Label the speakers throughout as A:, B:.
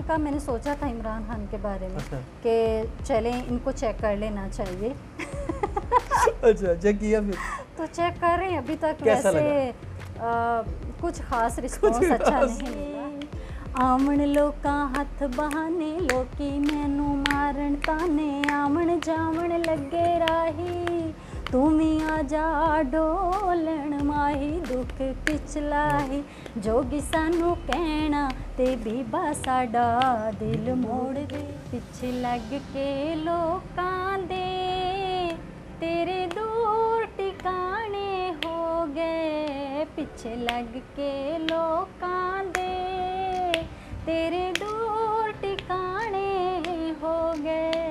A: हल्का मैंने सोचा था इमरान खान के बारे में कि चलें इनको चेक कर लेना चाहिए।
B: अच्छा, चेक किया फिर?
A: तो चेक कर रहे हैं अभी तक।
B: कैसा
A: वैसे कुछ खास रिस्पॉन्स अच्छा नहीं मिला। आमण लोका हथ बहाने लोकी मैनू मारन ताने, आमण जावण लगे राही तू भी आजा डोलन माही, दुख पिछला ही जोगी सानू कहना ते बीबा साडा दिल मोड़ दे, पिछे लग के लोकां दे तेरे दूर टिकाने हो गए, पीछे लग के लोकां दे तेरे दूर टिकाने हो गए,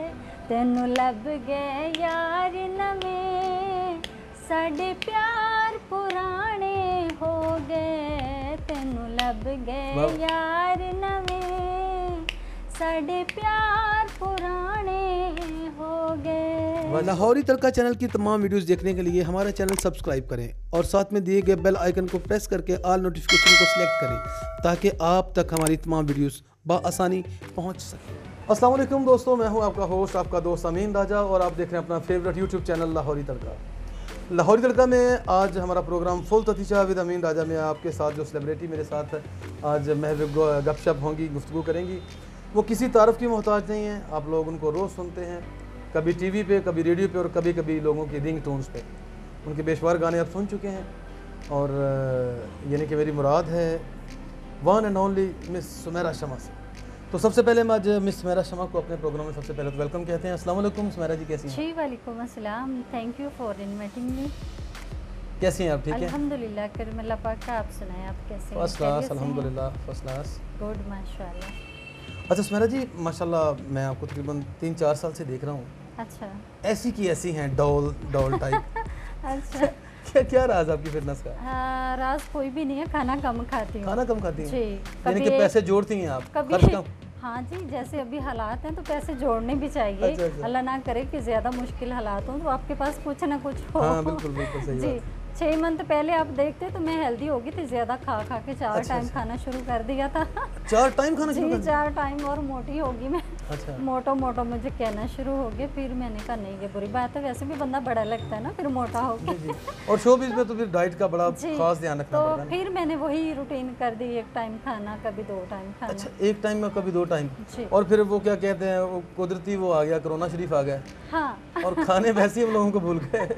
A: तेनू लब गए यार नवें साडे प्यार पुराने हो गए, तेनू लब गए यार नवें साडे प्यार पुराने हो गए।
B: लाहौरी तड़का चैनल की तमाम वीडियोस देखने के लिए हमारा चैनल सब्सक्राइब करें और साथ में दिए गए बेल आइकन को प्रेस करके ऑल नोटिफिकेशन को सिलेक्ट करें ताकि आप तक हमारी तमाम वीडियोस बआसानी पहुंच सकें। अस्सलाम वालेकुम दोस्तों, मैं हूं आपका होस्ट, आपका दोस्त अमीन राजा और आप देख रहे हैं अपना फेवरेट यूट्यूब चैनल लाहौरी तड़का। लाहौरी तड़का में आज हमारा प्रोग्राम फुल ततीचा विद अमीन राजा में आपके साथ जो सेलिब्रिटी मेरे साथ आज महज गपशप होंगी, गुफ्तगू करेंगी, वो किसी तारफ़ की मोहताज नहीं है। आप लोग उनको रोज़ सुनते हैं, कभी टीवी पे, कभी रेडियो पे और कभी कभी लोगों की रिंग टोन्स पे। उनके बेशुमार गाने आप सुन चुके हैं और यानी कि मेरी मुराद है one and only miss Sumera Shama से। तो सबसे पहले मैं आज मिस सुमेरा शमा को अपने प्रोग्राम में सबसे पहले तो वेलकम कहते हैं। अस्सलाम वालेकुम सुमेरा जी, कैसी हैं?
A: जी वालेकुम अस्सलाम, thank you for inviting me.
B: कैसी हैं आप? ठीक है
A: अल्हम्दुलिल्लाह, करम अल्लाह पाक का। आप सुनाएं, आप कैसे हैं?
B: फर्स्ट क्लास अल्हम्दुलिल्लाह, फर्स्ट क्लास,
A: गुड माशाल्लाह।
B: अच्छा सुमेरा जी, माशाल्लाह मैं आपको तकरीबन 3-4 साल से देख रहा हूँ।
A: अच्छा,
B: ऐसी की ऐसी हैं, डॉल टाइप।
A: अच्छा
B: क्या राज आपकी फिटनेस का?
A: राज कोई भी नहीं है, खाना कम खाती हूँ।
B: खाना कम खाती हैं?
A: जी,
B: यानी कि पैसे जोड़ती हैं आप,
A: कभी
B: खर्च कम?
A: हाँ जी, जैसे अभी हालात हैं तो पैसे जोड़ने भी चाहिए।
B: अच्छा, अच्छा।
A: अल्लाह ना करे कि ज़्यादा मुश्किल हालात हों तो आपके पास कुछ ना कुछ हो।
B: हाँ बिल्कुल बिल्कुल सही
A: जी,
B: बात।
A: 6 मंथ पहले आप देखते तो मैं हेल्दी हो गई थी, ज़्यादा खा के 4
B: अच्छा,
A: टाइम
B: अच्छा।
A: खाना शुरू कर दिया था।
B: 4 टाइम खाना शुरू
A: जी,
B: कर दिया?
A: 4 टाइम और मोटी होगी मैं।
B: अच्छा।
A: मोटो मुझे कहना शुरू हो गया, फिर मैंने कहा नहीं ये बुरी बात है, वैसे भी बंदा बड़ा लगता है ना फिर मोटा हो
B: जी
A: गया।
B: जी। और शोबिज़ में तो फिर डाइट का बड़ा
A: जी,
B: खास ध्यान रखना
A: तो
B: पड़ता है ना?
A: फिर मैंने वही रूटीन कर दी, 1 टाइम खाना, कभी 2 टाइम खाना।
B: अच्छा, 1 टाइम में कभी 2 टाइम?
A: जी।
B: और फिर वो क्या कहते हैं, वो कुदरती वो आ गया, कोरोना शरीफ आ गया
A: हाँ
B: और खाने वैसे ही हम लोगों को भूल गए।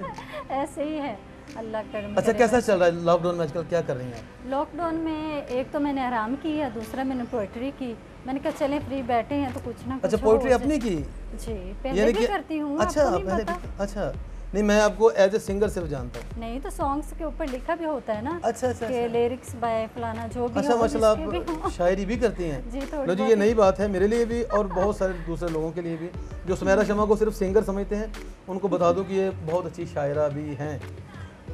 A: ऐसे ही है, अल्लाह करम
B: अच्छा,
A: करे।
B: कैसा चल रहा है लॉकडाउन में आजकल, क्या कर रही हैं आप?
A: लॉकडाउन में एक तो मैंने आराम किया, दूसरा मैंने पोइट्री की। मैंने कहा चलें फ्री बैठे हैं तो कुछ ना कुछ।
B: अच्छा, पोइट्री अपनी की?
A: जी, पहले भी करती हूँ।
B: अच्छा,
A: आपको नहीं
B: पहले
A: पता?
B: भी? अच्छा नहीं, मैं आपको एज ए सिंगर सिर्फ जानता हूँ।
A: नहीं तो सॉन्ग्स के ऊपर लिखा भी होता है ना।
B: अच्छा अच्छा
A: कि लिरिक्स बाय फलाना जो भी
B: अच्छा,
A: हो,
B: माशाल्लाह
A: जिसके भी हो।
B: आप शायरी भी करती हैं?
A: जी, थोड़ी
B: लो जी, ये
A: बहुत।
B: नई बात है मेरे लिए भी और बहुत सारे दूसरे लोगों के लिए भी जो सुमेरा शमा को सिर्फ सिंगर समझते हैं, उनको बता दूं कि ये बहुत अच्छी शायरा भी हैं।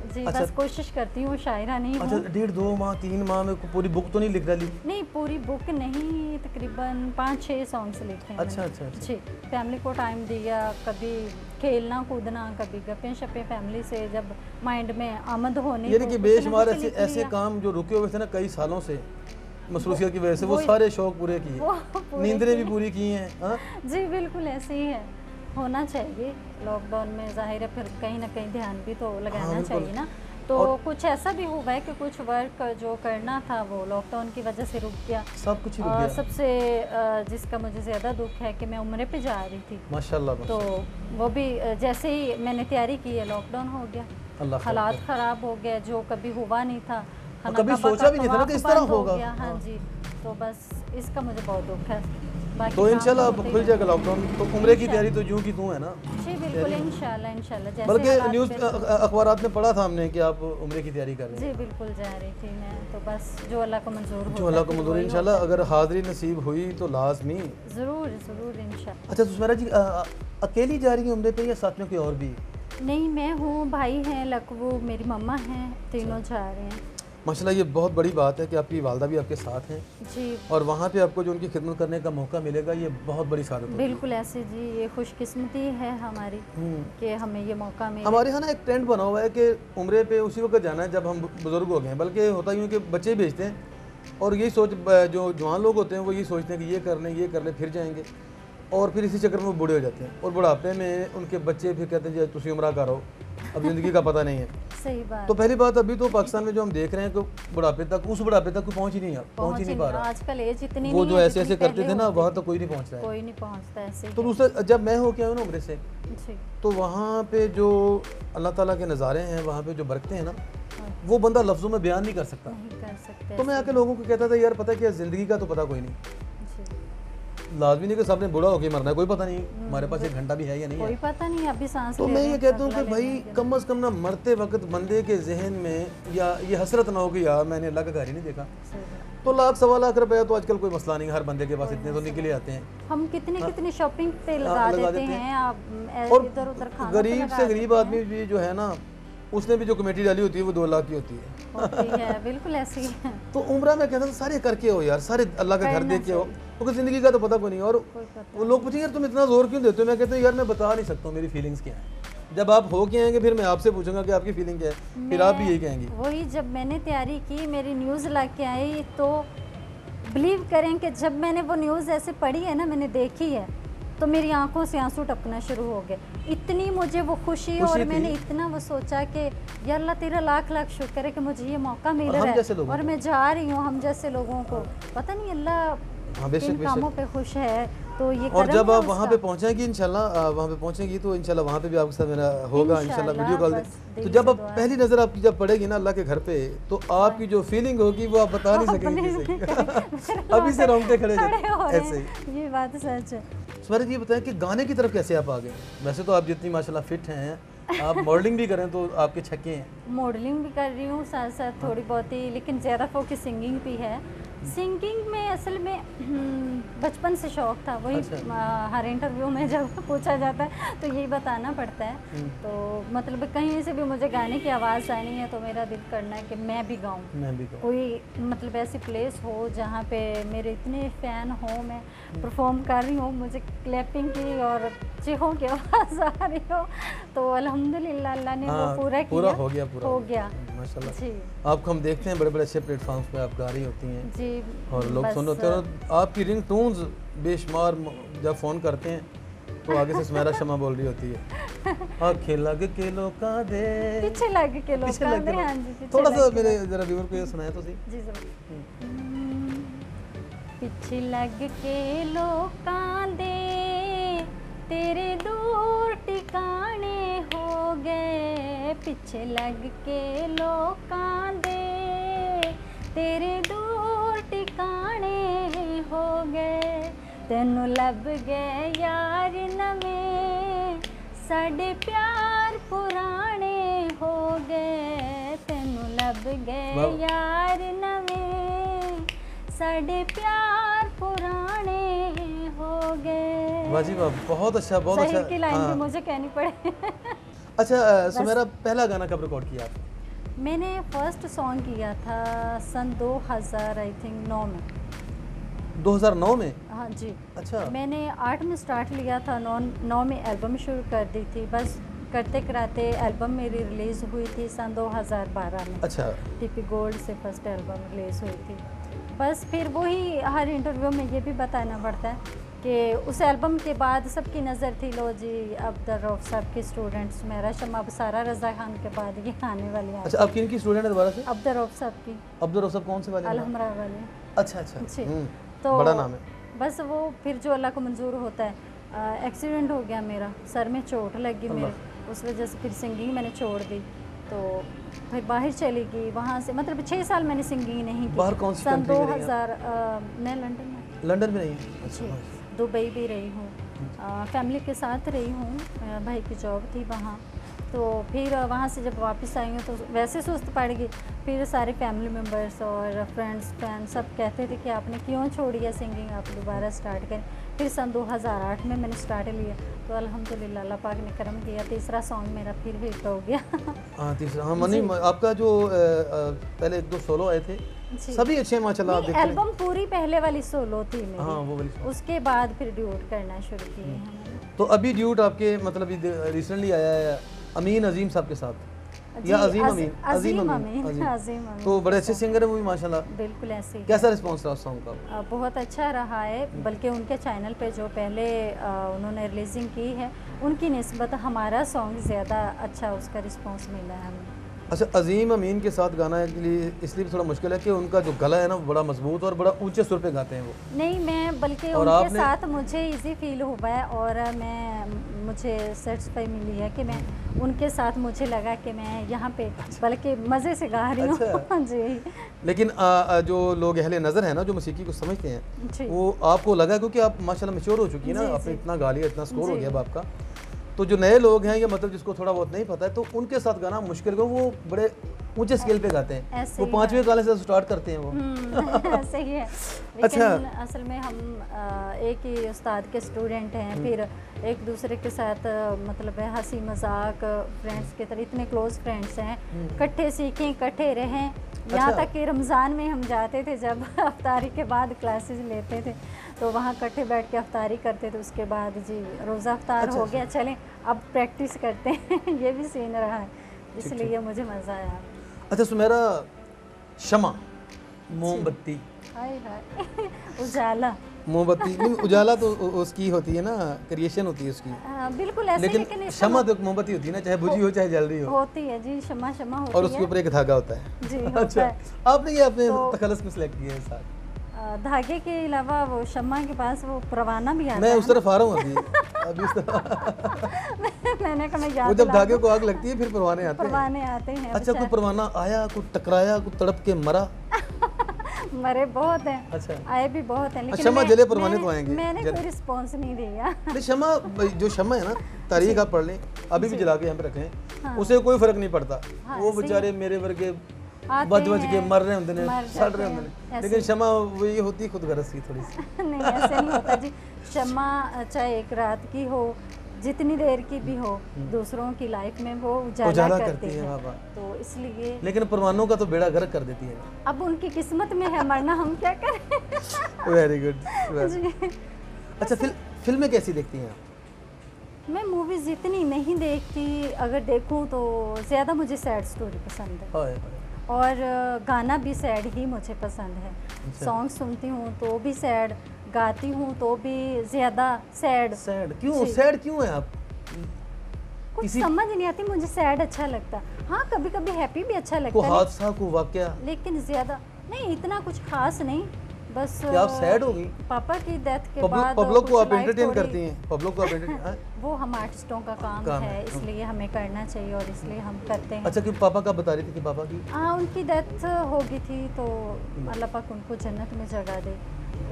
A: जी,
B: अच्छा।
A: बस कोशिश करती हूँ, शायरा नहीं
B: अच्छा,
A: हूँ।
B: 1.5-2 माह 3 माह में पूरी बुक तो नहीं लिख रही?
A: नहीं, पूरी बुक नहीं, तकरीबन 5-6 सॉन्ग्स लिखे हैं
B: अच्छा
A: मैंने।
B: अच्छा अच्छा।
A: जी, फैमिली को टाइम दिया, कभी खेलना कूदना, कभी गप्पे शप्पे फैमिली से जब माइंड में आमद होनी।
B: यानी
A: तो
B: कि
A: कुछ ना
B: बेशुमार
A: कुछ लिख
B: ऐसे
A: लिया।
B: काम जो रुके हुए थे ना कई सालों से मसरूफियत की वजह से, वो
A: वो-
B: सारे शौक पूरे किए,
A: वो पूरे
B: नींदरें भी
A: किए।
B: पूरी की हैं। हाँ
A: जी बिल्कुल ऐसे ही है, होना चाहिए। लॉकडाउन में जाहिर है फिर कहीं ना कहीं ध्यान भी तो लगाना
B: बिल्कुल।
A: चाहिए ना। तो
B: और
A: कुछ ऐसा भी हुआ है कि कुछ वर्क जो करना था वो लॉकडाउन की वजह से रुक गया।
B: सब कुछ ही रुक
A: और
B: गया।
A: सबसे जिसका मुझे ज़्यादा दुख है कि मैं उम्रे पे जा रही थी,
B: माशाल्लाह
A: तो वो भी जैसे ही मैंने तैयारी की है लॉकडाउन हो गया।
B: अल्लाह खैर
A: हालात
B: करे।
A: ख़राब हो गए, जो कभी हुआ नहीं था।
B: कभी
A: खाना
B: सोचा
A: काबा
B: भी
A: का
B: नहीं था ना कि इस तरह
A: तवाफ़ बंद हो
B: होगा।
A: गया। हाँ
B: हाँ।
A: जी, तो बस इसका मुझे बहुत दुख है। बाकी
B: तो
A: काम
B: इंशाल्लाह अब
A: होते ही
B: खुल जाएगा
A: रहते
B: लॉकडाउन, तो उम्रे की तैयारी तो यूं की तूं है ना?
A: हैं। जी बिल्कुल, इंशाल्लाह इंशाल्लाह। जैसे
B: बल्कि
A: हालात
B: न्यूज़
A: बेहतर-
B: अखबारात में पढ़ा था हमने कि आप उम्रे की तैयारी कर रहे
A: जी
B: हैं।
A: बिल्कुल जा रही थी मैं, तो बस जो अल्लाह को मंजूर हो,
B: जो अल्लाह को मंजूर है, इंशाल्लाह अगर हाज़री नसीब हुई तो लाजमी।
A: ज़रूर ज़रूर इंशाल्लाह।
B: अच्छा सुमेरा जी, अकेली जा रही हैं उम्रे पे या साथ में कोई और भी?
A: नहीं, मैं हूँ, भाई हैं लकवू, मेरी मम्मा हैं, तीनों जा रहे हैं।
B: माशाल्लाह, ये बहुत बड़ी बात है कि आपकी वालदा भी आपके साथ हैं
A: जी
B: और वहाँ पे आपको जो उनकी खिदमत करने का मौका मिलेगा, ये बहुत बड़ी सादत होगी।
A: बिल्कुल ऐसे जी, ये खुशकिस्मती है हमारी कि हमें ये मौका मिला।
B: हमारे यहाँ ना एक ट्रेंड बना हुआ है कि उम्रे पे उसी वक्त जाना है जब हम बुजुर्ग हो गए हैं, बल्कि होता यूँ कि बच्चे ही भेजते हैं और यही सोच जो जवान लोग होते हैं वो यही सोचते हैं कि ये कर लें फिर जाएंगे, और फिर इसी चक्कर में वो बूढ़े हो जाते हैं, और बुढ़ापे में उनके बच्चे फिर कहते हैं तुसी उम्र का रहो, अब ज़िंदगी का पता नहीं है।
A: सही बात।
B: तो पहली बात अभी तो पाकिस्तान में जो हम देख रहे हैं कि बुढ़ापे तक कोई पहुंच ही नहीं पा रहा।
A: आजकल एज इतनी
B: वो
A: नहीं
B: जो
A: है
B: ऐसे
A: जितनी
B: करते
A: पहले
B: थे ना,
A: होती
B: वहाँ
A: थी।
B: तो कोई नहीं पहुँच रहा है।
A: कोई नहीं पहुंचता ऐसे
B: तो
A: ही।
B: दूसरा, जब मैं होके आया हूँ ना उम्र से,
A: जी।
B: तो वहाँ पे जो अल्लाह ताला के नज़ारे हैं, वहाँ पे जो बरकतें हैं ना,
A: हाँ,
B: वो बंदा लफ्ज़ों में बयान नहीं कर सकता।
A: नहीं कर सकते
B: तो मैं
A: ऐसे
B: आके लोगों को कहता था यार पता है क्या, ज़िंदगी का तो पता कोई नहीं,
A: जी।
B: लाजमी नहीं कि सबने बूढ़ा होकर मरना है, कोई पता नहीं हमारे पास एक घंटा भी है या नहीं
A: कोई
B: है।
A: पता नहीं अभी सांस
B: तो
A: ले
B: मैं
A: रहे
B: ये
A: हैं,
B: कहता हूँ
A: अगला
B: कि
A: लेना
B: भाई
A: है कि
B: कम अज़ कम ना मरते वक्त बंदे के जहन में या ये हसरत ना हो कि यार मैंने अल्लाह का घर ही नहीं देखा।
A: नहीं। सही बात।
B: तो लाख सवा लाख रुपया तो आजकल कोई मसला नहीं, हर बंदे के पास इतने तो निकले आते हैं।
A: हम कितनी शॉपिंग पे
B: लगा
A: लगा
B: देते
A: देते
B: हैं।
A: हैं, आप
B: और
A: इधर उधर खाना
B: गरीब से गरीब आदमी भी जो है ना, उसने भी जो कमेटी डाली होती है वो 2 लाख की होती है।
A: होती है, बिल्कुल ऐसी है।
B: तो उम्र में कहता था सारे करके हो यार, सारे अल्लाह का घर
A: करना
B: देख के हो,
A: चाहिए।
B: क्योंकि ज़िंदगी का तो पता कोई नहीं। और
A: कोई पता
B: वो लोग पूछेंगे यार तुम इतना जोर क्यों देते हो, मैं कहता हूँ यार मैं बता नहीं सकता हूँ मेरी फीलिंग्स क्या है। जब आप हो के आएंगे फिर मैं आपसे पूछूंगा कि आपकी फीलिंग क्या है, फिर आप भी यही कहेंगे।
A: वही जब मैंने तैयारी की, मेरी न्यूज़ ला के आई, तो बिलीव करें कि जब मैंने वो न्यूज़ ऐसे पढ़ी है ना, मैंने देखी है, तो मेरी आंखों से आंसू टपकना शुरू हो गए। इतनी मुझे वो खुशी और
B: थी।
A: मैंने इतना वो सोचा कि या अल्लाह तेरा लाख लाख शुक्र है कि मुझे ये मौका मिल
B: और
A: रहा
B: हम
A: है
B: जैसे लोगों
A: और मैं जा रही हूँ। हम जैसे लोगों को पता नहीं अल्लाह
B: हाँ, बेशक,
A: किन
B: बेशक।
A: कामों पे खुश है, तो ये
B: और
A: करम
B: जब
A: है
B: आप वहाँ
A: उसका।
B: पे पहुँचेंगी इंशाल्लाह, वहाँ पे पहुँचेंगी तो इंशाल्लाह वहाँ पे भी आपके साथ मेरा होगा इंशाल्लाह वीडियो कॉल।
A: बस
B: तो
A: दिल
B: जब
A: से
B: आप
A: दुआ है।
B: पहली नज़र आपकी जब पड़ेगी ना अल्लाह के घर पे, तो आपकी जो फीलिंग होगी वो आप बता नहीं
A: अपने
B: सकेंगे
A: से
B: किसी को। अभी से रोंगटे खड़े
A: खड़े हो
B: जाते
A: रहे
B: ऐसे ही।
A: हैं, ये बात सच है।
B: स्वरज ये बताएं कि गाने की तरफ कैसे आप आ गए? वैसे तो आप जितनी माशाल्लाह फिट हैं, आप मॉडलिंग भी करें तो आपके छक्के हैं।
A: मॉडलिंग भी कर रही हूँ साथ साथ थोड़ी बहुत ही, लेकिन ज़्यादा फोकस सिंगिंग भी है। सिंगिंग में असल में बचपन से शौक था, वही
B: अच्छा।
A: हर इंटरव्यू में जब पूछा जाता है तो यही बताना पड़ता है। तो मतलब कहीं से भी मुझे गाने की आवाज़ आनी है तो मेरा दिल करना है कि मैं भी गाऊँ।
B: मैं भी कहूँ।
A: कोई मतलब ऐसी प्लेस हो जहाँ पे मेरे इतने फ़ैन हो, मैं परफॉर्म कर रही हूँ, मुझे क्लैपिंग की और चीखों की आवाज़ आ रही हो, तो अल्हम्दुलिल्लाह अल्लाह ने
B: हाँ,
A: वो पूरा
B: पूरा
A: किया। हो गया
B: माशाल्लाह।
A: जी
B: आपको हम देखते हैं बड़े बड़े अच्छे प्लेटफॉर्म्स पे आप गा रही होती हैं
A: जी।
B: और लोग
A: बस,
B: सुन होते हैं, और आपकी रिंग टोन्स बेशुमार जब फ़ोन करते हैं तो आगे से सुमेरा शमा बोल रही होती है, आँखें लग के लोका दे,
A: पीछे लग के लोग
B: पीछे लग के
A: हाँ
B: लोग।
A: जी, पीछे
B: थोड़ा
A: लग
B: सा
A: के
B: मेरे जरा व्यूअर को ये सुनाया तो सही।
A: जी जरूर। पीछे लग के लोकां दे तेरे दूर टिकाने हो गए, पीछे लग के लोकां दे तेरे दूर टिकाने हो गए, तेनू लब गए यार नਵੇਂ साडे प्यार पुराने हो गए, तेनू लब गए
B: वाह।
A: यार नਵੇਂ साडे प्यार पुराने हो गए।
B: वाह जी वाह, बहुत अच्छा, बहुत
A: सही
B: अच्छा।
A: की लाइन भी
B: हाँ।
A: मुझे कहनी पड़े।
B: अच्छा सुमेरा, पहला गाना कब रिकॉर्ड किया आपने?
A: मैंने फर्स्ट सॉन्ग किया था सन 2000 आई थिंक 9 में।
B: 2009 में?
A: हाँ जी।
B: अच्छा।
A: मैंने 8 में स्टार्ट लिया था, 9 में एल्बम शुरू कर दी थी। बस करते कराते एल्बम मेरी रिलीज़ हुई थी सन 2012 में।
B: अच्छा।
A: टीपी गोल्ड से फर्स्ट एल्बम रिलीज़ हुई थी। बस फिर वही हर इंटरव्यू में ये भी बताना पड़ता है कि उस एल्बम के बाद सबकी नज़र थी, लो जी अब्दुल रऊफ साहब के स्टूडेंट्स, मेरा शमा अब सारा रज़ा खान के बाद ये आने वाली है।
B: अच्छा, आप किन की स्टूडेंट है दोबारा से?
A: अब्दुल रऊफ साहब की,
B: अब्दुल रऊफ साहब कौन से वाले?
A: अलहमरा वाले।
B: अच्छा अच्छा।
A: जी।
B: तो बड़ा नाम है।
A: बस वो फिर जो अल्लाह को मंजूर होता है, एक्सीडेंट हो गया मेरा, सर में चोट लगी मेरे, उस वजह से फिर सिंगिंग मैंने छोड़ दी। तो फिर बाहर चली गई वहाँ से, मतलब 6 साल मैंने सिंगिंग नहीं की।
B: बाहर कौन सी
A: सन
B: कंट्री में रही
A: 2000 मैं लंदन में।
B: लंदन में नहीं है?
A: जी।
B: अच्छा।
A: दुबई भी रही हूँ, फैमिली के साथ रही हूँ, भाई की जॉब थी वहाँ। तो फिर वहाँ से जब वापस आई हूँ तो वैसे सुस्त पड़ गई। फिर सारे फैमिली मेम्बर्स और फ्रेंड्स फैन सब कहते थे कि आपने क्यों छोड़ी है सिंगिंग, आप दोबारा स्टार्ट करें। फिर सन 2008 में मैंने स्टार्ट लिया, तो अल्हम्दुलिल्लाह अल्लाह पाक ने करम किया, तीसरा सॉन्ग मेरा फिर हिट हो गया।
B: हाँ तीसरा। हाँ मनी, आपका जो पहले 1-2 सोलो आए थे सभी अच्छे हैं माशाल्लाह, आप देखते हैं।
A: एल्बम पूरी पहले वाली सोलो थी मेरी।
B: हाँ वो वाली।
A: उसके बाद फिर ड्यूट करना शुरू किए हैं।
B: तो अभी ड्यूट आपके मतलब रिसेंटली आया है अमीन अजीम साहब के साथ?
A: जी,
B: या अजीम अमीन?
A: अजीम अमीन।
B: अजीम। तो बड़े अच्छे सिंगर है वो भी माशाल्लाह।
A: बिल्कुल ऐसे ही
B: कैसा रिस्पॉन्स रहा उस सॉन्ग का?
A: बहुत अच्छा रहा है, बल्कि उनके चैनल पे जो पहले उन्होंने रिलीजिंग की है उनकी निस्बत हमारा सॉन्ग ज़्यादा अच्छा उसका रिस्पॉन्स मिला है हमें।
B: अच्छा, अजीम अमीन के साथ गाना के लिए इसलिए भी थोड़ा मुश्किल है कि उनका जो गला है ना बड़ा मजबूत और बड़ा ऊंचे सुर पे गाते हैं वो।
A: नहीं, मैं बल्कि उनके साथ मुझे इजी फील हुआ है और मुझे सेटिस्फाई मिली है कि मैं उनके साथ मुझे लगा कि मैं यहाँ पे बल्कि मज़े से गा रही हूँ।
B: अच्छा।
A: जी।
B: लेकिन जो लोग अहले नज़र हैं ना, जो मौसीकी को समझते हैं, वो आपको लगा क्योंकि आप माशाल्लाह मैच्योर हो चुकी है ना, आपने इतना गा लिया, इतना स्कोर हो गया अब आपका। तो जो नए लोग हैं या मतलब जिसको थोड़ा बहुत नहीं पता है तो उनके साथ गाना मुश्किल है, वो बड़े ऊंचे स्केल पे गाते हैं, वो 5वें गाने से स्टार्ट करते हैं वो।
A: ऐसे ही है। लेकिन
B: अच्छा,
A: असल में हम एक ही उस्ताद के स्टूडेंट हैं, फिर एक दूसरे के साथ मतलब है हंसी मजाक फ्रेंड्स के तरह इतने क्लोज फ्रेंड्स हैं, इकट्ठे सीखें इकट्ठे रहें। यहाँ तक कि रमज़ान में हम जाते थे, जब अफ्तारी के बाद क्लासेस लेते थे तो वहाँ इकट्ठे बैठ के अफ्तारी करते थे, उसके बाद जी रोज़ा अफ्तार हो गया, चलें अब प्रैक्टिस करते हैं। ये भी सीन रहा है, इसलिए मुझे मज़ा आया।
B: अच्छा सुमेरा, शमा मोमबत्ती,
A: हाय हाय उजाला,
B: मोमबत्ती नहीं, उजाला तो उसकी होती है ना, क्रिएशन होती है उसकी।
A: बिल्कुल ऐसे,
B: लेकिन शमा तो मोमबत्ती होती है ना, चाहे बुझी हो चाहे जल रही हो।
A: होती है जी, शमा शमा होती है
B: और उसके ऊपर एक धागा होता है
A: जी।
B: अच्छा, आपने ये अपने तखल्लुस में सिलेक्ट किया है साथ?
A: धागे के अलावा वो शम्मा के पास वो परवाना भी आता है।
B: मैं उस तरफ आ रहा हूँ अभी उस तरफ।
A: मैंने कहा मैं याद
B: वो जब धागे को आग लगती है फिर परवाने आते हैं। अच्छा, कोई परवाना आया, कोई टकराया, कोई तड़प के मरा?
A: मरे बहुत हैं।
B: अच्छा,
A: आए भी बहुत हैं, लेकिन
B: शमा जले परवाने तो आएंगे।
A: मैंने कोई रिस्पॉन्स नहीं दिया।
B: नहीं, शमा जो शमा है ना, तारीख आप पढ़ लें, अभी भी जला के यहाँ पे रखें, उसे कोई फर्क नहीं पड़ता। वो बेचारे मेरे वर्गे बच के मर रहे होंगे, सड़ रहे होंगे, लेकिन शमा वो ये होती खुद गरज की थोड़ी सी।
A: नहीं, ऐसे नहीं होता जी। शमा चाहे एक रात की हो, जितनी देर की भी हो, दूसरों की लाइफ में वो उजाला करती है, तो इसलिए।
B: लेकिन परवानों का तो बेड़ा गर्क कर देती है।
A: अब उनकी किस्मत में है मरना, हम क्या करें।
B: Very good. अच्छा, फिल्में कैसी देखती हैं आप?
A: मैं मूवीज इतनी नहीं देखती, अगर देखूं तो ज़्यादा मुझे सैड स्टोरी पसंद है, और गाना भी सैड ही मुझे पसंद है। सॉन्ग सुनती हूँ तो भी सैड, गाती हूँ तो भी ज़्यादा सैड।
B: क्यों सैड क्यों है आप?
A: कुछ समझ नहीं आती, मुझे सैड अच्छा लगता। हाँ, कभी कभी हैप्पी भी अच्छा लगता है।
B: कोई हादसा, कोई वाकया?
A: लेकिन ज़्यादा नहीं, इतना कुछ खास नहीं, बस
B: आप सैड हो गई?
A: पापा की डेथ के बाद
B: पब्लिक को आप एंटरटेन करती हैं? पब्लिक को आप एंटरटेन
A: वो हम आर्टिस्टों का काम है, इसलिए हमें करना चाहिए और इसलिए हम करते हैं।
B: अच्छा, कि पापा का बता रही थी कि पापा की?
A: हाँ, उनकी डेथ हो गई थी, तो अल्लाह पाक उनको जन्नत में जगह दे।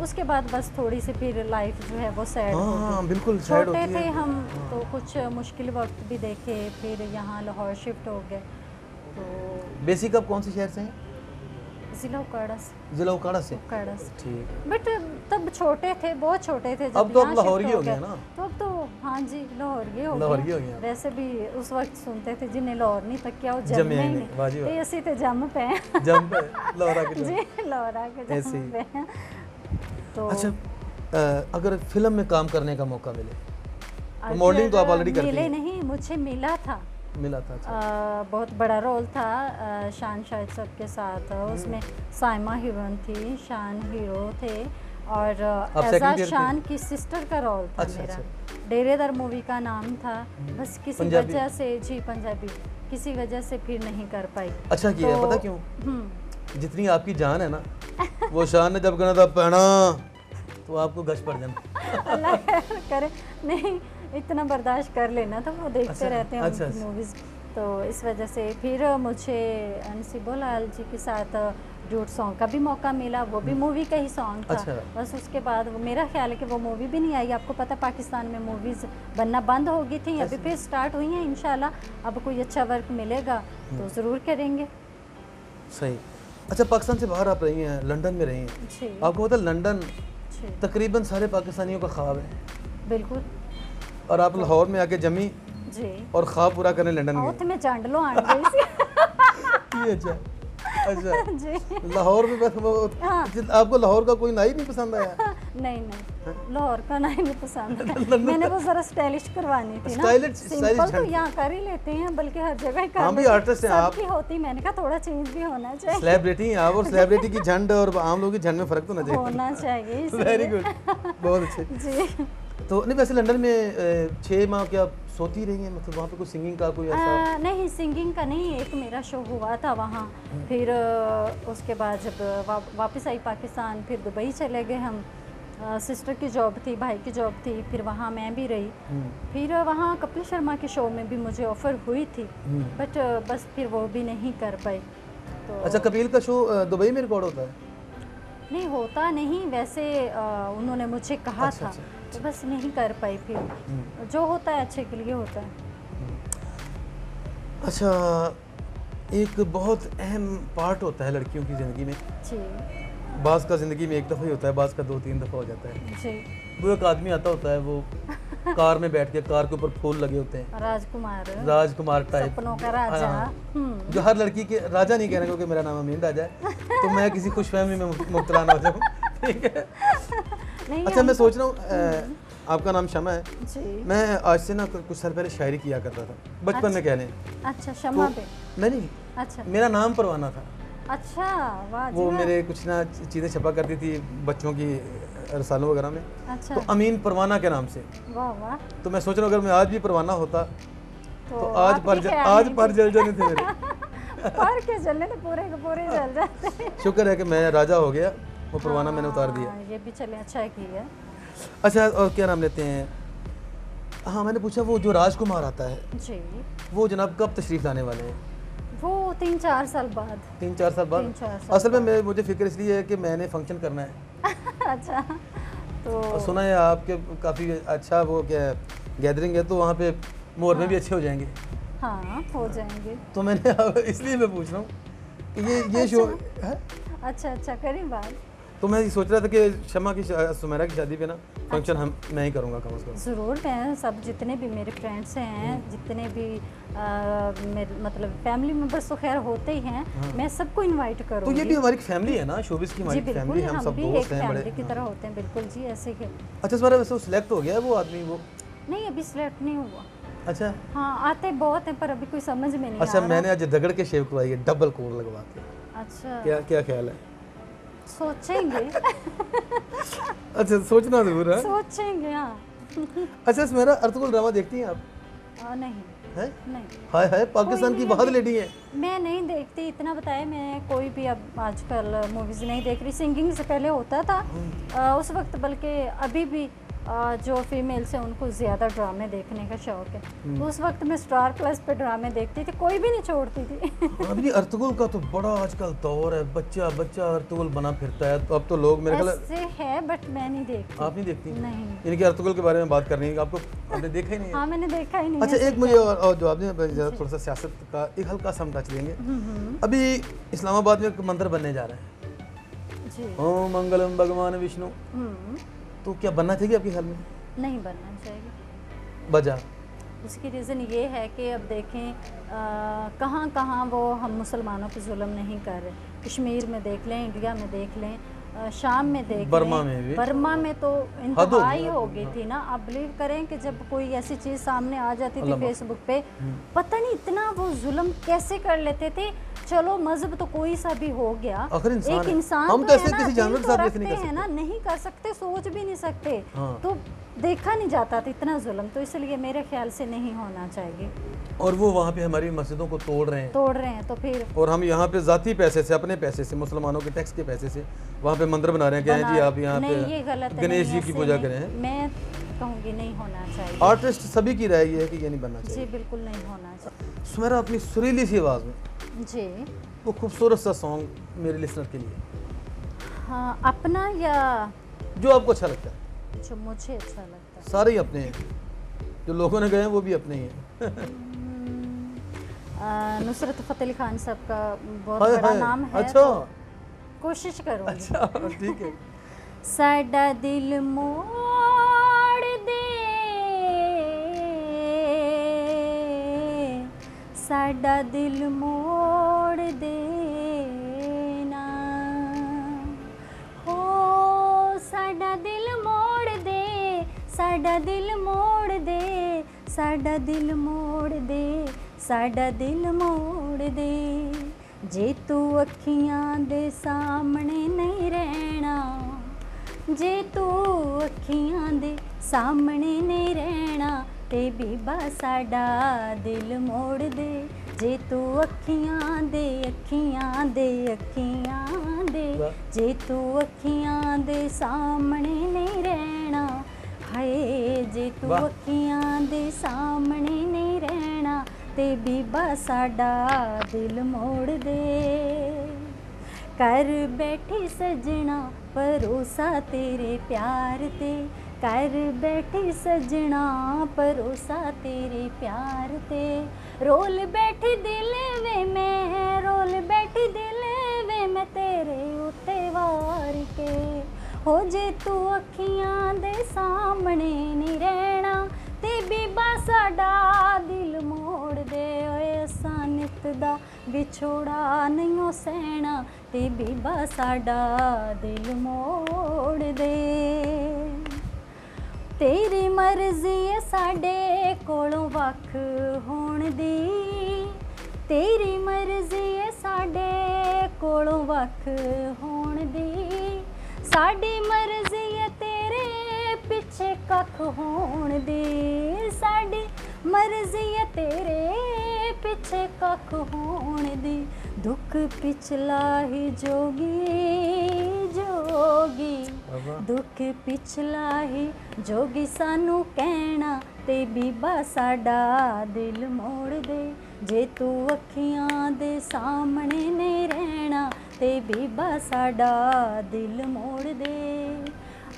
A: उसके बाद बस थोड़ी सी फिर लाइफ जो है वो सैड हो गई।
B: बिल्कुल सैड होती है।
A: छोटे थे हम तो कुछ मुश्किल वक्त भी देखे, फिर यहाँ लाहौर शिफ्ट हो गए। तो
B: बेसिक आप कौन से शहर से हैं?
A: जिला उकाड़ा से।
B: जिला उकाड़ा से?
A: उकाड़ा से,
B: ठीक।
A: बट तब छोटे थे, बहुत छोटे थे जब।
B: अब तो लाहौरी हो गए ना?
A: तो अब तो हाँ जी, लाहौरी हो
B: गए।
A: वैसे भी उस वक्त सुनते थे जिन्हें लाहौर नहीं तक क्या जमे ही नहीं, तो ऐसे थे जम पे
B: जम पे लाहौरा के
A: जी, लाहौरा के जम पे। तो
B: अच्छा, अगर फिल्म में काम करने का मौका मिले, मॉडलिंग तो आप ऑलरेडी करती हैं।
A: मिले नहीं, मुझे मिला था। बहुत बड़ा रोल था शान शाहिद साहब के साथ, उसमें साइमा हीरोइन थी, शान हीरो थे, और एजा शान की सिस्टर का रोल था मेरा। डेरेदार मूवी का नाम था, बस किसी वजह से जी पंजाबी किसी वजह से फिर नहीं कर पाई।
B: अच्छा किया, पता क्यों? जितनी आपकी जान है ना, वो शान ने जब कहना था पहना तो आपको गश पड़ जाना।
A: अल्लाह करे, नहीं इतना बर्दाश्त कर लेना था, वो देखते रहते हैं मूवीज़, तो इस वजह से फिर मुझे नसीबुल्लाह जी के साथ ड्यूट सॉन्ग का भी मौका मिला, वो भी मूवी का ही सॉन्ग था। बस उसके बाद वो मेरा ख्याल है कि वो मूवी भी नहीं आई। आपको पता पाकिस्तान में मूवीज़ बनना बंद हो गई थी, अभी फिर स्टार्ट हुई हैं। इंशाल्लाह अब कोई अच्छा वर्क मिलेगा तो ज़रूर करेंगे।
B: सही। अच्छा, पाकिस्तान से बाहर आप रही हैं, लंदन में रही हैं, आपको पता लंदन तकरीबन सारे पाकिस्तानियों का ख्वाब है।
A: बिल्कुल।
B: और आप लाहौर में आके जमी
A: जी, और
B: ख्वाब पूरा करने लंदन गए।
A: मैं चांड लो आंट गई सी।
B: अच्छा अच्छा जी, लाहौर में बस वो आपको लाहौर का कोई नाई नहीं पसंद आया?
A: नहीं नहीं, लाहौर का नहीं पसंद है। मैंने वो जरा स्टाइलिश करवानी थी ना,
B: स्टाइलिश
A: सिंपल तो यहाँ कर ही लेते हैं, बल्कि हर जगह कर
B: हम भी
A: लेते हैं।
B: आर्टिस्ट हैं आप।
A: सबकी होती, मैंने कहा थोड़ा चेंज भी होना चाहिए।
B: सेलिब्रिटी हैं आप, और सेलिब्रिटी की झंड और आम लोगों की झंड में फर्क तो ना चाहिए।
A: होना चाहिए इसलिए।
B: वेरी गुड, बहुत अच्छे।
A: जी
B: तो नहीं, वैसे लंदन में 6 माह क्या सोती रही हैं, मतलब वहाँ पे कोई सिंगिंग का कोई ऐसा?
A: नहीं, सिंगिंग का नहीं, एक मेरा शो हुआ था वहाँ। फिर उसके बाद जब वापस आई पाकिस्तान, फिर दुबई चले गए हम। सिस्टर की जॉब थी, भाई की जॉब थी, फिर वहाँ मैं भी रही। फिर वहाँ कपिल शर्मा के शो में भी मुझे ऑफ़र हुई थी, बट बस फिर वो भी नहीं कर पाई। तो
B: अच्छा, कपिल का शो दुबई में रिकॉर्ड होता है?
A: नहीं होता नहीं, वैसे उन्होंने मुझे कहा था। तो बस नहीं कर पाई। फिर जो होता है अच्छे के लिए होता है।
B: अच्छा, एक बहुत अहम पार्ट होता है लड़कियों की ज़िंदगी में
A: जी
B: बाज़ का, ज़िंदगी में एक दफ़ा ही होता है, बाज़ का 2-3 दफ़ा हो जाता है।
A: जी।
B: वो एक आदमी आता होता है, वो कार में बैठ के, कार के ऊपर फूल लगे होते हैं, राजकुमार टाइप,
A: सपनों का राजा।
B: जो हर लड़की के, राजा नहीं कहना क्योंकि मेरा नाम अमीन राजा है, तो मैं किसी खुशफहमी में मुब्तला ना हो जाऊँ, ठीक है। अच्छा, मैं सोच रहा हूँ, आपका नाम शमा है
A: जी।
B: मैं आज से ना कुछ साल पहले शायरी किया करता था, बचपन में कह लें।
A: अच्छा, शमा पे?
B: नहीं,
A: अच्छा,
B: मेरा नाम परवाना था।
A: अच्छा, वाह।
B: वो मेरे कुछ ना चीज़ें छपा करती थी बच्चों की रसालों वगैरह में।
A: अच्छा।
B: तो अमीन परवाना के नाम से।
A: वाह वाह।
B: तो मैं सोच रहा हूँ अगर मैं आज भी परवाना होता तो आज पर जल जाने थे मेरे।
A: पर के जलने तो पूरे के पूरे जल जाते।
B: शुक्र है कि मैं राजा हो गया, वो परवाना मैंने उतार दिया।
A: ये भी चले, अच्छा की है।
B: अच्छा, और क्या नाम लेते हैं? हाँ, मैंने पूछा वो जो राजकुमार आता है
A: जी,
B: वो जनाब कब तशरीफ लाने वाले हैं?
A: वो 3-4 साल बाद।
B: 3-4 साल बाद?
A: 3-4 साल
B: असल में मुझे फिक्र इसलिए है कि मैंने फंक्शन करना है।
A: अच्छा, तो
B: सुना है आपके काफ़ी अच्छा वो क्या गैदरिंग है, तो वहाँ पे मोहर में भी अच्छे हो जाएंगे।
A: हाँ, हो जाएंगे।
B: तो मैंने इसलिए मैं पूछ रहा हूँ कि ये शो है।
A: अच्छा, करी बात।
B: तो मैं सोच रहा था कि शमा की सुमेरा की शादी पे ना फंक्शन मैं ही करूँगा कम से कम।
A: ज़रूर, मैं सब जितने भी मेरे फ्रेंड्स हैं, जितने भी मेरे मतलब फैमिली मेंबर्स तो खैर होते ही हैं, मैं सबको इनवाइट करूँगी।
B: तो ये भी हमारी फैमिली है ना, शोबिस की हमारी फैमिली, हम सब दोस्त हैं बड़े।
A: फैमिली की तरह होते हैं, बिल्कुल जी, ऐसे ही।
B: अच्छा, तुम्हारा वैसे सिलेक्ट हो गया वो आदमी? वो
A: नहीं, अभी सिलेक्ट नहीं हुआ।
B: अच्छा,
A: हाँ, आते बहुत हैं पर अभी कोई समझ में नहीं आ
B: अच्छा,
A: रहा।
B: मैंने आज दगड़ के शेव करवाई है, डबल कोर लगवा के।
A: अच्छा,
B: क्या ख्याल है?
A: सोचेंगे।
B: अच्छा, सोचना जरूर है।
A: सोचेंगे, हाँ।
B: अच्छा, मेरा अर्तुगरुल ड्रामा देखती हैं आप?
A: नहीं
B: है?
A: नहीं,
B: हाय हाय, पाकिस्तान की बहुत लेडी है।
A: मैं नहीं देखती, इतना बताया, मैं कोई भी अब आजकल मूवीज़ नहीं देख रही। सिंगिंग से पहले होता था उस वक्त, बल्कि अभी भी जो फीमेल्स हैं उनको ज़्यादा ड्रामे देखने का शौक़ है। तो उस वक्त मैं स्टार प्लस पे ड्रामे देखती थी, कोई भी नहीं छोड़ती थी।
B: अभी अर्तुगरुल का तो बड़ा आजकल दौर है, बच्चा बच्चा अर्तुगरुल बना फिरता है, तो अब तो लोग मेरे ख्याल
A: ऐसे है, बट मैं नहीं देखती।
B: आप नहीं देखती?
A: नहीं।
B: इनके अर्तुगरुल के बारे में बात करनी है आपको, आपने देखा ही नहीं है?
A: हाँ, मैंने देखा ही नहीं।
B: अच्छा, एक मुझे और जो आपने थोड़ा सा सियासत का एक हल्का सा हम टच लेंगे। अभी इस्लामाबाद में एक मंदिर बनने जा रहा है
A: जी।
B: ओम मंगलम भगवान विष्णु, तो क्या बनना चाहिए आपके ख्याल में?
A: नहीं बनना चाहिए।
B: वजह? उसकी
A: रीज़न ये है कि अब देखें कहाँ कहाँ वो हम मुसलमानों पे जुल्म नहीं कर रहे। कश्मीर में देख लें, इंडिया में देख लें, शाम में देख
B: बर्मा में भी,
A: बर्मा में तो इंतहाई हो गई थी ना। आप बिलीव करें कि जब कोई ऐसी चीज़ सामने आ जाती थी फेसबुक पे, पता नहीं इतना वो जुल्म कैसे कर लेते थे। चलो मजहब तो कोई सा भी हो गया, एक इंसान
B: हम
A: तो
B: ऐसे किसी जानवर के साथ ऐसे
A: नहीं है ना, नहीं कर सकते, सोच भी नहीं सकते। तो देखा नहीं जाता था इतना जुल्म, तो इसलिए मेरे ख्याल से नहीं होना चाहिए।
B: और वो वहाँ पे हमारी मस्जिदों को तोड़ रहे हैं,
A: तो फिर
B: और हम यहाँ पे ज़ाती पैसे से, अपने पैसे से, मुसलमानों के टैक्स के पैसे से वहाँ पे मंदिर बना रहे हैं। क्या जी आप यहाँ पे गणेश जी की पूजा करें? मैं
A: कहूँगी नहीं होना चाहिए।
B: आर्टिस्ट सभी की राय ये है कि ये नहीं बनना चाहिए।
A: जी बिल्कुल नहीं होना चाहिए।
B: सुमेरा अपनी सुरीली सी आवाज़ में
A: जी
B: वो खूबसूरत सा सॉन्ग मेरे लिसनर के लिए।
A: हाँ, अपना या
B: जो आपको अच्छा लगता है?
A: जो मुझे अच्छा लगता है।
B: सारे ही अपने हैं, जो लोगों ने गए हैं वो भी अपने ही हैं।
A: नुसरत फ़तेह अली खान साहब का बहुत बड़ा नाम है।
B: अच्छा,
A: तो कोशिश करूँगी।
B: अच्छा, ठीक है।
A: साडा दिल मोड़ दे, साडा दिल मोड़ देना हो, साडा दिल मोड़ साडा दिल मोड़ दे, साडा दिल मोड़ दे, साडा दिल मोड़ दे। जे तू अखियां दे सामने नहीं रहना, जे तू अखियां दे सामने नहीं रहना, ते बीबा साडा दिल मोड़ दे। जे तू अखियां दे, अखियां दे, अखियां दे, जे तू अखियां दे सामने नहीं रहना, हाय जे तू अखियां दे सामने नहीं रहना, ते बीबा साडा दिल मोड़ दे। कर बैठी सजना भरोसा तेरे प्यार ते, कर बैठी सजना भरोसा तेरे प्यार ते। रोल बैठी दिल वे मैं, रोल बैठी दिल वे मैं तेरे उत्ते वार के। हो जे तू अखियां दे सामने नहीं रहना, ते बीबा साडा दिल मोड़ दे। ओए असां नित दा विछोड़ा नहीं सहना, ते बीबा साडा दिल मोड़ दे। तेरी मर्जी है साडे कोलों वख होण दी, तेरी मर्जी है साडे कोलों वख होण दी। साडी मर्जी है तेरे पिछे कख होण दी, साडी मर्जी है तेरे पिछे कख होण दी। दुख पिछला ही जोगी, जोगी दुख पिछला ही जोगी सानू कहना, ते बीबा साडा दिल मोड़ दे। जे तू अखियां दे सामने नहीं रहना, ते बीबा साडा दिल मोड़ दे।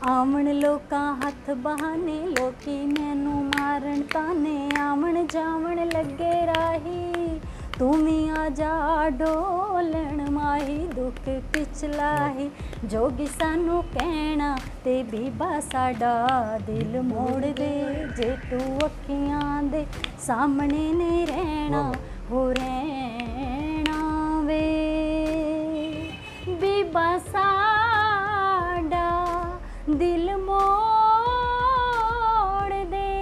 A: आवन लोकां हथ बहाने, लोकी मैनू मारन ताने, आवन जावन लगे राही, तू भी आजा डोलन माही। दुख पिछला ही जोगी सानू कहना, ते बीबा साडा दिल मोड़ दे। जे तू अखियां दे सामने नहीं रहना, हो रहना वे बीबा साडा दिल मोड़ दे।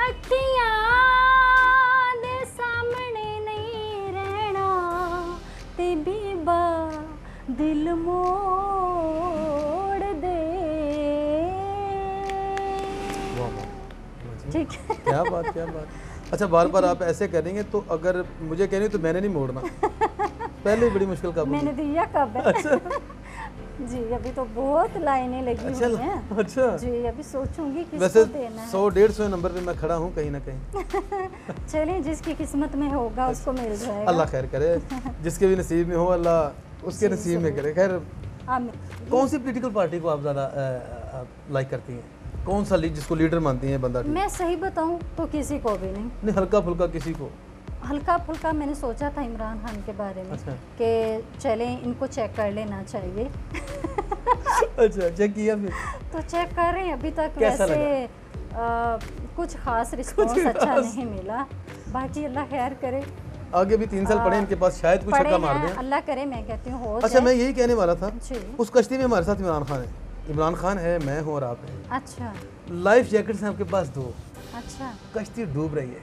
A: अखियां दे सामने नहीं रहना, ते बीबा दिल मोड़ दे। ठीक है,
B: क्या बात, क्या बात। अच्छा, बार बार आप ऐसे करेंगे तो अगर मुझे कहनी तो मैंने नहीं मोड़ना। पहले बड़ी मुश्किल कब
A: मैंने दिया कब है?
B: अच्छा।
A: जी अभी तो बहुत लाइनें लगी
B: अच्छा,
A: हुई हैं।
B: अच्छा
A: जी अभी सोचूंगी किसको
B: वैसे
A: देना है।
B: 100-150 नंबर पे मैं खड़ा हूँ कहीं ना कहीं।
A: चलिए जिसकी किस्मत में होगा उसको मिल जाएगा।
B: अल्लाह खैर करे, जिसके भी नसीब में हो अल्लाह उसके नसीब में करे। खैर, कौन सी पॉलिटिकल पार्टी को आप ज़्यादा लाइक करती हैं? कौन सा जिसको लीडर मानती हैं बंदा?
A: मैं सही बताऊं तो किसी को भी नहीं,
B: हल्का फुल्का किसी को।
A: हल्का फुल्का मैंने सोचा था इमरान खान के बारे में।
B: अच्छा।
A: कि चलें इनको चेक कर लेना चाहिए।
B: अच्छा, चेक किया फिर?
A: तो चेक कर रहे हैं अभी तक।
B: कैसा
A: वैसे कुछ खास रिस्पॉन्स अच्छा नहीं मिला, बाकी अल्लाह खैर करे।
B: आगे भी 3 साल पढ़े इनके पास, शायद कुछ छक्का मार दें।
A: अल्लाह करे, मैं कहती हूँ हो
B: अच्छा, मैं यही कहने वाला था,
A: जी।
B: उस कश्ती में हमारे साथ इमरान खान है, इमरान खान है, मैं हूँ और आप हैं।
A: अच्छा,
B: लाइफ जैकेट्स हैं आपके पास 2।
A: अच्छा,
B: कश्ती डूब रही है।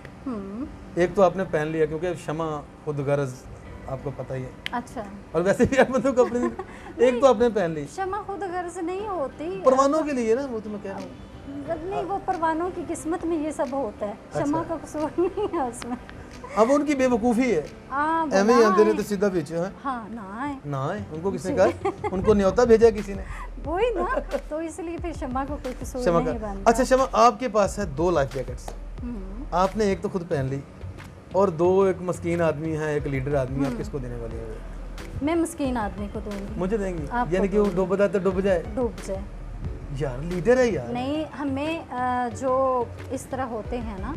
B: एक तो आपने पहन लिया क्योंकि क्षमा खुद गर्ज, आपको पता ही है।
A: अच्छा,
B: और वैसे भी आप मतलब कपड़े एक तो आपने पहन ली।
A: क्षमा खुद गर्ज नहीं होती,
B: परवानों के लिए ना, वो तो मैं कह रहा हूँ।
A: नहीं, वो परवानों की किस्मत में ये सब होता है। क्षमा का कसूर नहीं है उसमें।
B: अब उनकी बेवकूफ़ी है, एम ही आते तो सीधा पीछे हैं।
A: हाँ, ना आए,
B: ना आए, उनको किसने कहा? उनको न्योता भेजा किसी ने,
A: वही ना। तो इसलिए फिर क्षमा को कोई कसूर
B: क्षमा
A: नहीं
B: का।
A: बनता।
B: अच्छा क्षमा, आपके पास है 2 लाइफ जैकेट्स, आपने एक तो खुद पहन ली और 2 एक मस्कीन आदमी है, एक लीडर आदमी, आप किसको देने वाली है?
A: मैं मस्कीन आदमी को दूंगी।
B: मुझे देंगी?
A: आपको
B: यानी कि वो डूबता तो डूब जाए।
A: डूब जाए।
B: यार लीडर है यार।
A: नहीं, हमें जो इस तरह होते हैं ना,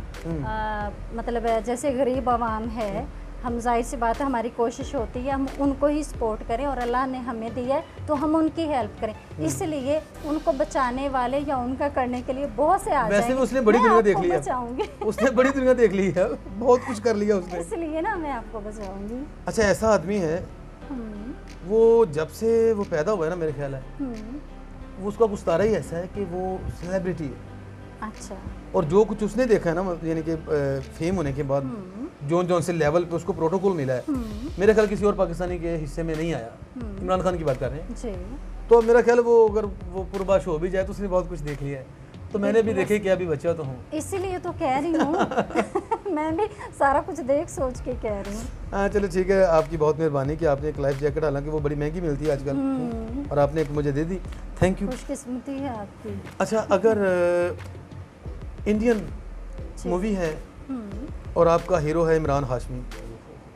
A: मतलब जैसे गरीब आवाम है, हम जाहिर सी बात है हमारी कोशिश होती है हम उनको ही सपोर्ट करें, और अल्लाह ने हमें दिया है तो हम उनकी हेल्प करें। इसलिए उनको बचाने वाले या उनका करने के लिए बहुत से आ जाएंगे।
B: वैसे भी उसने बड़ी दुनिया देख ली है, उसने बड़ी दुनिया देख ली है, बहुत कुछ कर लिया उसने,
A: इसलिए ना मैं आपको बचाऊंगी।
B: अच्छा, ऐसा आदमी है वो जब से वो पैदा हुआ है ना, मेरे ख्याल है वो उसका कुछ तारा ही ऐसा है कि वो सेलिब्रिटी है।
A: अच्छा।
B: और जो कुछ उसने देखा है ना, यानी कि फेम होने के बाद जो जो से लेवल पे उसको प्रोटोकॉल मिला है, मेरे ख्याल किसी और पाकिस्तानी के हिस्से में नहीं आया। इमरान खान की बात कर रहे हैं
A: जी।
B: तो मेरा ख्याल वो अगर वो पूर्वाश हो भी जाए तो उसने बहुत कुछ देख लिया है, तो मैंने भी देखे कि अभी बच्चा तो हूँ,
A: इसीलिए तो कह रही हूँ मैं भी सारा कुछ देख सोच के कह रही हूँ।
B: हाँ चलो ठीक है, आपकी बहुत मेहरबानी कि आपने एक लाइफ जैकेट, हालांकि वो बड़ी महंगी मिलती है आजकल, और आपने एक मुझे दे दी, थैंक यू।
A: खुशकिस्मती है आपकी।
B: अच्छा, अगर इंडियन मूवी है और आपका हीरो है इमरान हाशमी,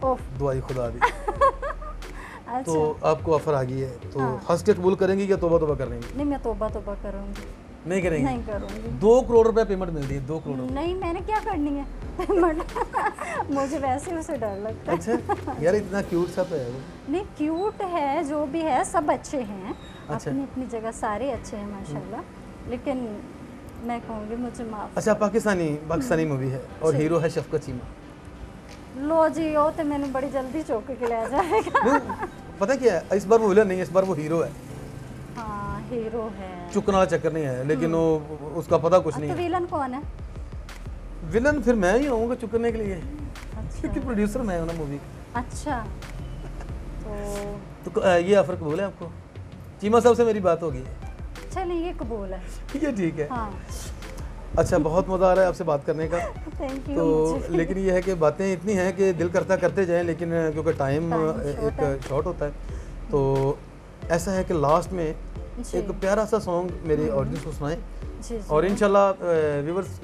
A: ओफ,
B: दुआई खुदा दी,
A: अच्छा।
B: तो आपको ऑफर आ गई है, तो हंस के कबूल करेंगी या तोबा तोबा कर लेंगी?
A: नहीं, मैं तौबा तौबा करूँगी।
B: नहीं करेंगी?
A: नहीं करूँगी।
B: 2 करोड़ रुपए पेमेंट मिलती है, 2 करोड़।
A: नहीं, मैंने क्या करनी है पेमेंट मुझे वैसे उसे डर लगता है।
B: अच्छा यार, इतना क्यूट सा तो है वो।
A: नहीं, क्यूट है, जो भी है सब अच्छे हैं।
B: अच्छा।
A: अपनी अपनी जगह सारे अच्छे हैं माशाल्लाह, लेकिन मैं कहूँगी मुझे माफ।
B: अच्छा, पाकिस्तानी मूवी है और हीरो है शफकत चीमा।
A: लो जी, ओ तो मैंने बड़ी जल्दी चौके के ले जाएगा।
B: नहीं, पता क्या है, इस बार वो विलन नहीं है, इस बार वो हीरो है।
A: हाँ, हीरो है।
B: चुकना चक्कर नहीं है, लेकिन वो उसका पता कुछ नहीं
A: तो
B: है।
A: विलन कौन है?
B: विलन फिर मैं ही रहूँगा चुकने के लिए,
A: अच्छा।
B: क्योंकि प्रोड्यूसर मैं हूँ ना मूवी।
A: अच्छा, तो
B: ये ऑफर कबूल है आपको? चीमा साहब से मेरी बात हो गई है।
A: चलिए, ये कबूल है।
B: ये ठीक है।
A: हाँ,
B: अच्छा, बहुत मज़ा आ रहा है आपसे बात करने का।
A: Thank you.
B: तो लेकिन ये है कि बातें इतनी हैं कि दिल करता करते जाएं, लेकिन क्योंकि टाइम
A: short है।
B: एक शॉर्ट होता है, तो ऐसा है कि लास्ट में
A: जी।
B: एक प्यारा सा सॉन्ग मेरे ऑडियंस को सुनाएं,
A: जी,
B: और इंशाल्लाह व्यूअर्स,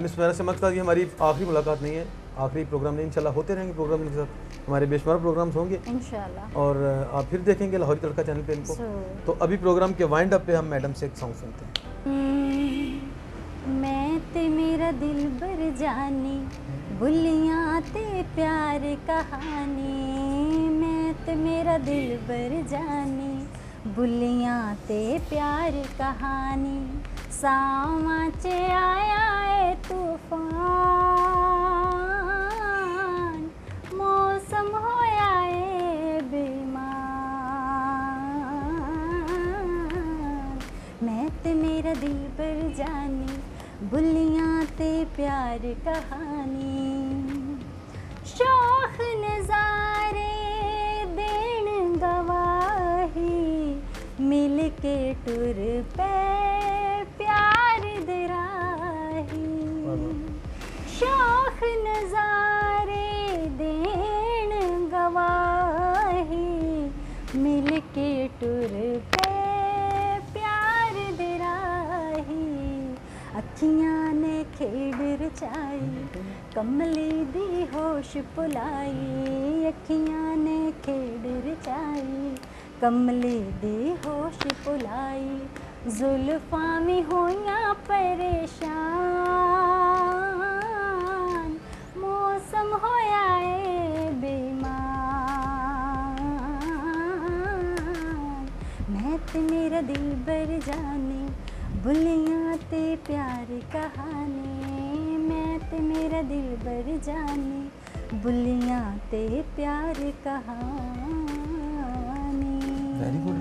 B: मिस मेरा चमक का ये हमारी आखिरी मुलाकात नहीं है, आखिरी प्रोग्राम नहीं, इंशाल्लाह होते रहेंगे प्रोग्राम इनके साथ, हमारे बेशुमार प्रोग्राम्स होंगे
A: इंशाल्लाह।
B: और आप फिर देखेंगे लाहौरी तड़का चैनल पे इनको। तो अभी प्रोग्राम के वाइंड अप पे हम मैडम से एक सॉन्ग सुनते हैं।
A: मैं ते मेरा दिल बर जानी, बुलियां ते प्यार कहानी। मैं ते मेरा दिल बर जानी, बुलियां ते प्यार कहानी। सावा च आया है तूफान, मौसम होया है बेईमान। मैं ते मेरा दिल बर जानी, बुलियां ते प्यार कहानी। शौख नज़ारे देन गवाही, मिल के टुर पे प्यार दराही। शौख नज़ारे देन गवाही, मिल के टुर पे प्यार दराही। अखियां ने खेड़ रचाई, कमली दी होश पुलाई। अखियां ने खेड़ रचाई, कमली दी होश पुलाई। जुल्फां भी होइयां परेशान, मौसम होया है बेईमान। मैं ते मेरा दिल बर जानी, बुलियां ते प्यार कहानी। मैं ते मेरा दिल बर जानी, बुलियां ते प्यार कहानी।
B: Very good.